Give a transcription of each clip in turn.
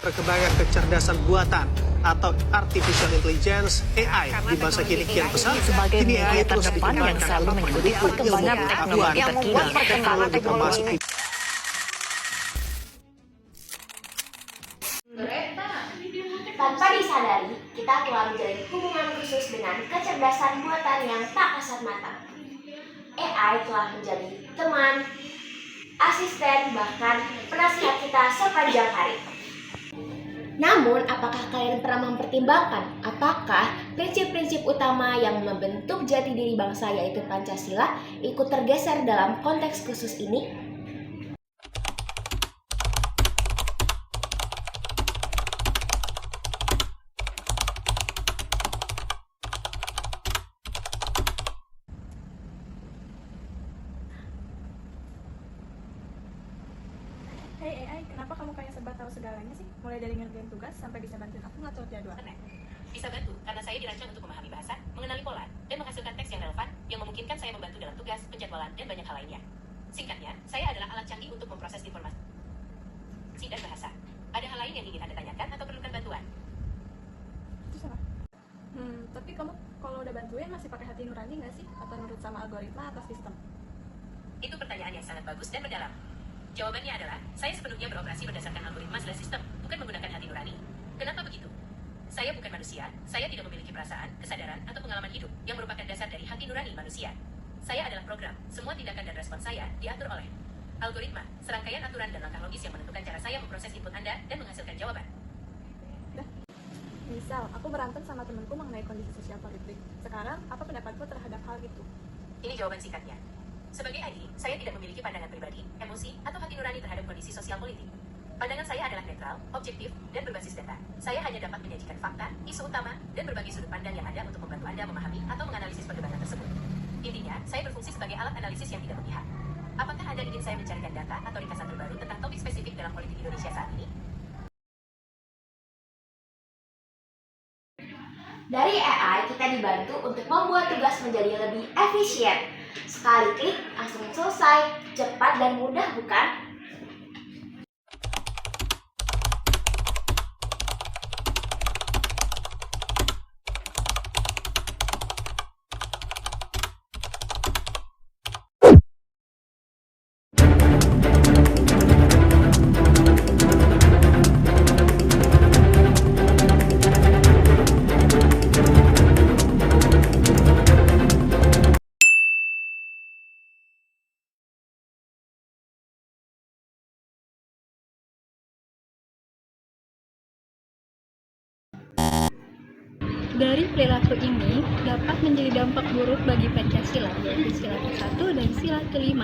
Perkembangan kecerdasan buatan atau artificial intelligence (AI) di masa kini kian pesat. Sebagai Kini media AI terus terdepan yang dikembangkan selalu untuk mengikuti mendukung perkembangan ilmu teknologi pengetahuan, terkini. teknologi termasuk Tanpa disadari, kita telah menjalin hubungan khusus dengan kecerdasan buatan yang tak kasat mata. AI telah menjadi teman, asisten, bahkan penasihat kita sepanjang hari. Namun, apakah kalian pernah mempertimbangkan apakah prinsip-prinsip utama yang membentuk jati diri bangsa yaitu Pancasila ikut tergeser dalam konteks khusus ini? Hey AI, kenapa kamu kayak serba tahu segalanya sih? Mulai dari ngerjain tugas sampai bisa bantuin aku ngatur jadwal. Bisa bantu karena saya dirancang untuk memahami bahasa, mengenali pola, dan menghasilkan teks yang relevan yang memungkinkan saya membantu dalam tugas, penjadwalan, dan banyak hal lainnya. Singkatnya, saya adalah alat canggih untuk memproses informasi dan bahasa. Ada hal lain yang ingin Anda tanyakan atau perlukan bantuan? Itu sama. Tapi kamu kalau udah bantuin masih pakai hati nurani nggak sih? Atau nurut sama algoritma atau sistem? Itu pertanyaan yang sangat bagus dan mendalam. Jawabannya adalah, saya sepenuhnya beroperasi berdasarkan algoritma/sistem, bukan menggunakan hati nurani. Kenapa begitu? Saya bukan manusia, saya tidak memiliki perasaan, kesadaran, atau pengalaman hidup yang merupakan dasar dari hati nurani manusia. Saya adalah program, semua tindakan dan respons saya diatur oleh algoritma, serangkaian aturan dan langkah logis yang menentukan cara saya memproses input Anda dan menghasilkan jawaban. Misal, aku berantem sama temanku mengenai kondisi sosial politik. Sekarang, apa pendapatku terhadap hal itu? Ini jawaban singkatnya. Sebagai ID, saya tidak memiliki pandangan pribadi, emosi, atau hati nurani terhadap kondisi sosial politik. Pandangan saya adalah netral, objektif, dan berbasis data. Saya hanya dapat menyajikan fakta, isu utama, dan berbagai sudut pandang yang ada untuk membantu Anda memahami atau menganalisis perdebatan tersebut. Intinya, saya berfungsi sebagai alat analisis yang tidak memihak. Apakah Anda ingin saya mencarikan data atau ringkasan terbaru tentang topik spesifik dalam politik Indonesia saat ini? Dari AI, kita dibantu untuk membuat tugas menjadi lebih efisien. Sekali klik, langsung selesai, cepat dan mudah bukan? Dari perilaku ini dapat menjadi dampak buruk bagi Pancasila, yaitu sila ke-1 dan sila ke-5,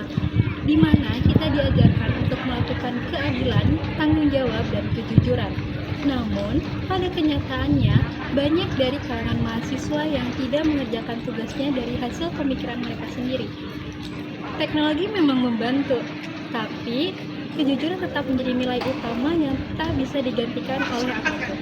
di mana kita diajarkan untuk melakukan keadilan, tanggung jawab, dan kejujuran. Namun, pada kenyataannya, banyak dari kalangan mahasiswa yang tidak mengerjakan tugasnya dari hasil pemikiran mereka sendiri. Teknologi memang membantu, tapi kejujuran tetap menjadi nilai utama yang tak bisa digantikan oleh apapun.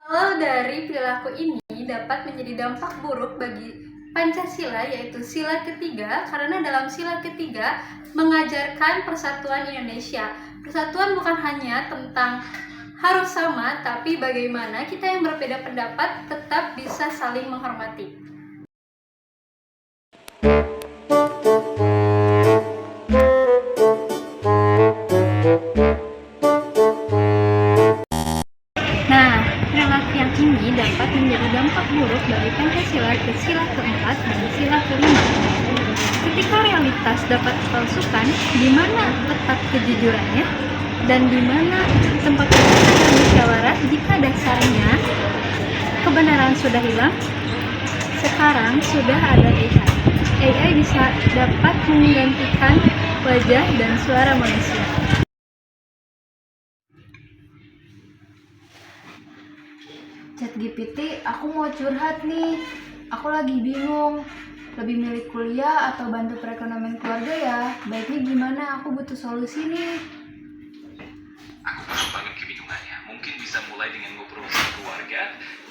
Kalau dari perilaku ini dapat menjadi dampak buruk bagi Pancasila, yaitu sila ketiga, karena dalam sila ketiga mengajarkan persatuan Indonesia. Persatuan bukan hanya tentang harus sama, tapi bagaimana kita yang berbeda pendapat tetap bisa saling menghormati. Perilaku yang ini dapat menjadi dampak buruk dari Pancasila ke sila ke-4 dan sila ke-5. Ketika realitas dapat dipalsukan, di mana letak kejujurannya dan di mana tempat musyawarah jika dasarnya kebenaran sudah hilang? Sekarang sudah ada AI. AI bisa dapat menggantikan wajah dan suara manusia. ChatGPT, aku mau curhat nih. Aku lagi bingung, lebih milih kuliah atau bantu perekonomian keluarga ya? Baiknya gimana? Aku butuh solusi nih. Aku paham banget kebingungannya. Mungkin bisa mulai dengan ngobrol sama keluarga,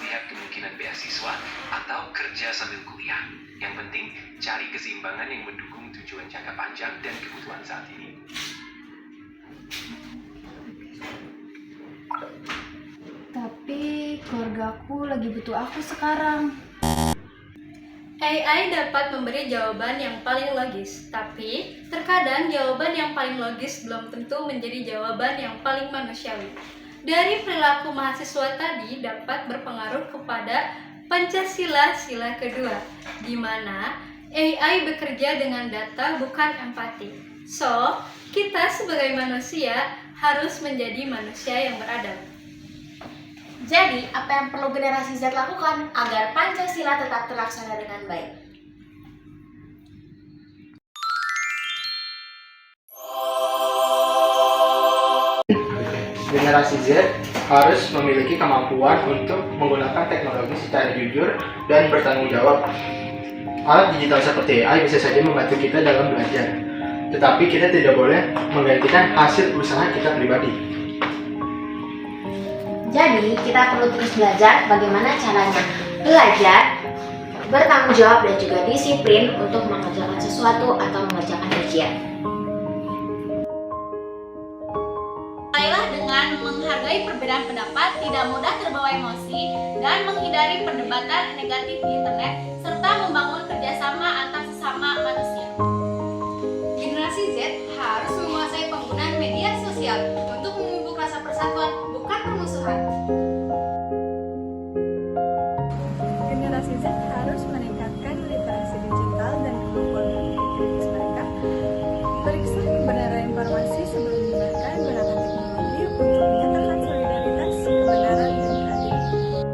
lihat kemungkinan beasiswa atau kerja sambil kuliah. Yang penting, cari keseimbangan yang mendukung tujuan jangka panjang dan kebutuhan saat ini. Tapi keluargaku lagi butuh aku sekarang. AI dapat memberi jawaban yang paling logis, tapi terkadang jawaban yang paling logis belum tentu menjadi jawaban yang paling manusiawi. Dari perilaku mahasiswa tadi dapat berpengaruh kepada Pancasila sila kedua, di mana AI bekerja dengan data bukan empati. So, kita sebagai manusia harus menjadi manusia yang beradab. Jadi, apa yang perlu generasi Z lakukan agar Pancasila tetap terlaksana dengan baik? Generasi Z harus memiliki kemampuan untuk menggunakan teknologi secara jujur dan bertanggung jawab. Alat digital seperti AI bisa saja membantu kita dalam belajar, tetapi kita tidak boleh menggantikan hasil usaha kita pribadi. Jadi, kita perlu terus belajar bagaimana caranya belajar, bertanggung jawab, dan juga disiplin untuk mengerjakan sesuatu atau mengerjakan ujian. Mulailah dengan menghargai perbedaan pendapat, tidak mudah terbawa emosi, dan menghindari perdebatan negatif di internet, serta membangun kerjasama antar sesama manusia. Generasi Z harus menguasai penggunaan media sosial untuk memupuk rasa persatuan, bukan permusuhan. Generasi Z harus meningkatkan literasi digital dan kemampuan berpikir kritis mereka. Periksa kebenaran informasi sebelum menyebarkan, gunakan teknologi untuk menyatakan solidaritas, kebenaran, dan keadilan.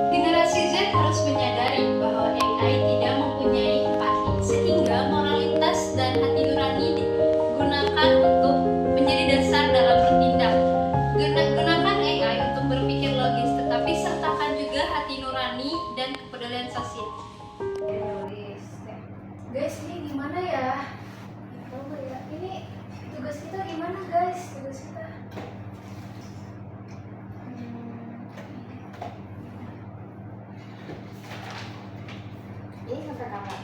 Generasi Z harus menyadari bahwa AI tidak mempunyai empati, sehingga moralitas dan hati nurani digunakan untuk menjadi dasar dalam bertindak. Gunakan AI untuk berpikir logis, tetapi sertakan juga hati nurani dan kepedulian sosial. Guys, ini gimana ya? Coba ya. Ini tugas kita gimana, guys? Tugas kita. Ini sampai kapan?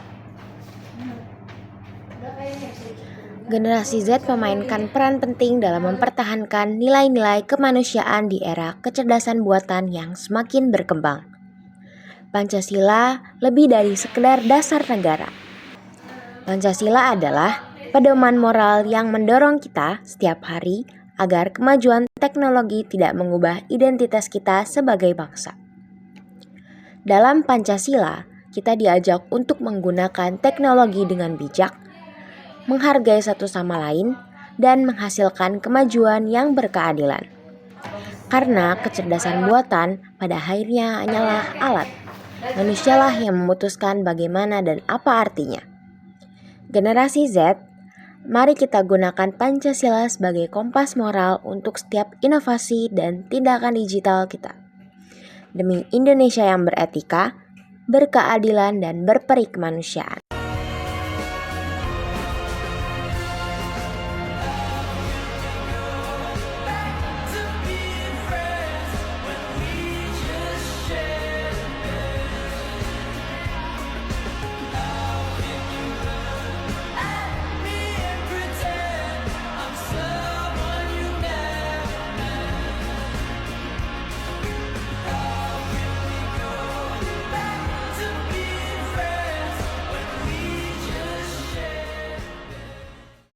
Udah kayaknya bisa dikit. Generasi Z memainkan peran penting dalam mempertahankan nilai-nilai kemanusiaan di era kecerdasan buatan yang semakin berkembang. Pancasila lebih dari sekedar dasar negara. Pancasila adalah pedoman moral yang mendorong kita setiap hari agar kemajuan teknologi tidak mengubah identitas kita sebagai bangsa. Dalam Pancasila, kita diajak untuk menggunakan teknologi dengan bijak, menghargai satu sama lain, dan menghasilkan kemajuan yang berkeadilan. Karena kecerdasan buatan pada akhirnya hanyalah alat. Manusialah yang memutuskan bagaimana dan apa artinya. Generasi Z, mari kita gunakan Pancasila sebagai kompas moral untuk setiap inovasi dan tindakan digital kita. Demi Indonesia yang beretika, berkeadilan, dan berperi kemanusiaan.